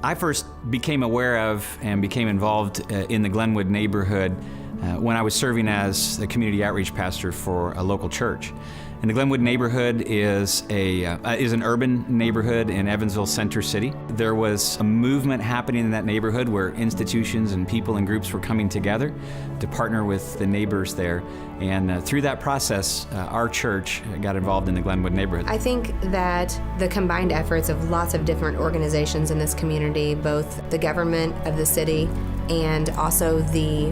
I first became aware of and became involved in the Glenwood neighborhood when I was serving as a community outreach pastor for a local church. And the Glenwood neighborhood is an urban neighborhood in Evansville Center City. There was a movement happening in that neighborhood where institutions and people and groups were coming together to partner with the neighbors there. And through that process, our church got involved in the Glenwood neighborhood. I think that the combined efforts of lots of different organizations in this community, both the government of the city and also the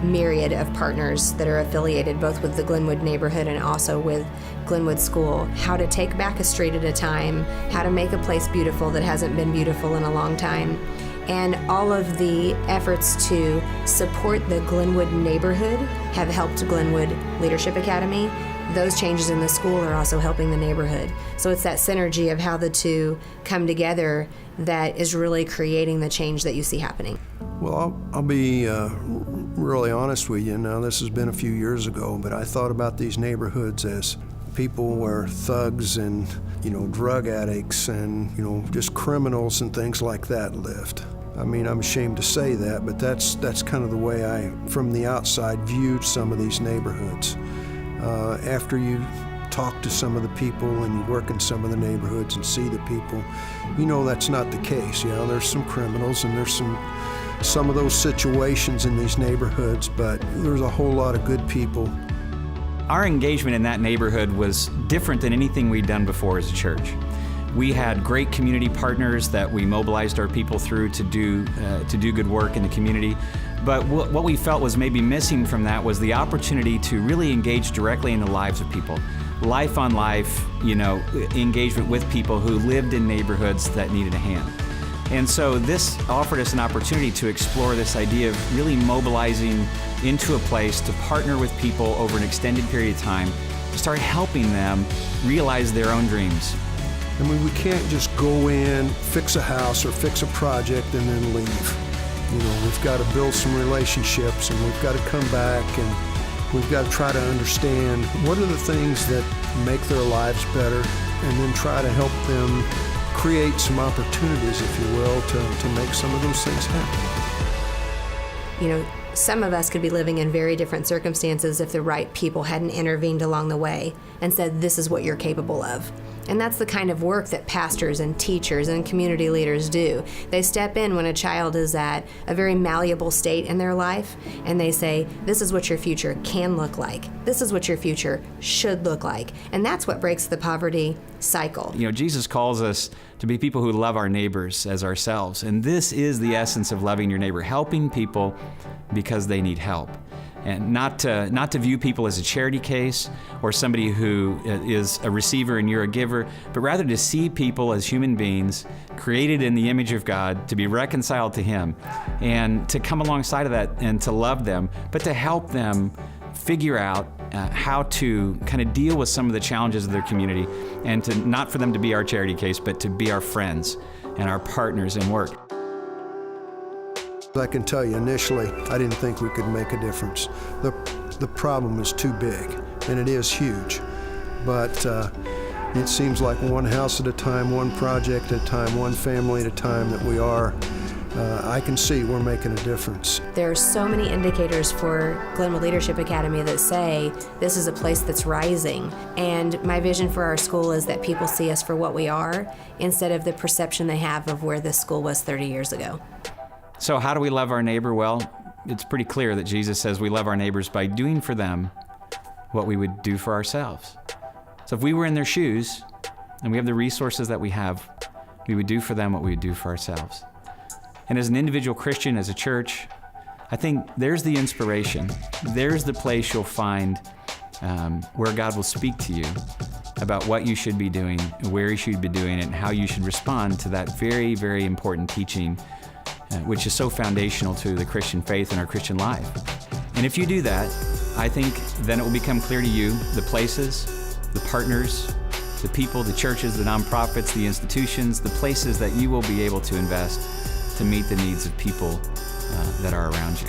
myriad of partners that are affiliated both with the Glenwood neighborhood and also with Glenwood School, how to take back a street at a time, how to make a place beautiful that hasn't been beautiful in a long time, and all of the efforts to support the Glenwood neighborhood have helped Glenwood Leadership Academy. Those changes in the school are also helping the neighborhood. So it's that synergy of how the two come together that is really creating the change that you see happening. Well, I'll be really honest with you. Now, this has been a few years ago, but I thought about these neighborhoods as people where thugs and, drug addicts and, just criminals and things like that lived. I mean, I'm ashamed to say that, but that's kind of the way I, from the outside, viewed some of these neighborhoods. After you talk to some of the people and you work in some of the neighborhoods and see the people, that's not the case. There's some criminals and there's some of those situations in these neighborhoods, but there's a whole lot of good people. Our engagement in that neighborhood was different than anything we'd done before as a church. We had great community partners that we mobilized our people through to do good work in the community. But what we felt was maybe missing from that was the opportunity to really engage directly in the lives of people. Life on life, engagement with people who lived in neighborhoods that needed a hand. And so this offered us an opportunity to explore this idea of really mobilizing into a place to partner with people over an extended period of time, to start helping them realize their own dreams. I mean, we can't just go in, fix a house or fix a project and then leave. We've got to build some relationships and we've got to come back and we've got to try to understand what are the things that make their lives better and then try to help them create some opportunities, if you will, to make some of those things happen. Some of us could be living in very different circumstances if the right people hadn't intervened along the way and said, this is what you're capable of. And that's the kind of work that pastors and teachers and community leaders do. They step in when a child is at a very malleable state in their life, and they say, this is what your future can look like. This is what your future should look like. And that's what breaks the poverty cycle. Jesus calls us to be people who love our neighbors as ourselves. And this is the essence of loving your neighbor, helping people because they need help. And not to view people as a charity case or somebody who is a receiver and you're a giver, but rather to see people as human beings created in the image of God, to be reconciled to Him, and to come alongside of that and to love them, but to help them figure out how to kind of deal with some of the challenges of their community, and to not for them to be our charity case, but to be our friends and our partners in work. I can tell you, initially, I didn't think we could make a difference. The problem is too big, and it is huge. But it seems like one house at a time, one project at a time, one family at a time that we are. I can see we're making a difference. There are so many indicators for Glenwood Leadership Academy that say this is a place that's rising. And my vision for our school is that people see us for what we are instead of the perception they have of where this school was 30 years ago. So how do we love our neighbor? Well, it's pretty clear that Jesus says we love our neighbors by doing for them what we would do for ourselves. So if we were in their shoes and we have the resources that we have, we would do for them what we would do for ourselves. And as an individual Christian, as a church, I think there's the inspiration. There's the place you'll find where God will speak to you about what you should be doing, where you should be doing it, and how you should respond to that very, very important teaching which is so foundational to the Christian faith and our Christian life. And if you do that, I think then it will become clear to you the places, the partners, the people, the churches, the nonprofits, the institutions, the places that you will be able to invest to meet the needs of people that are around you.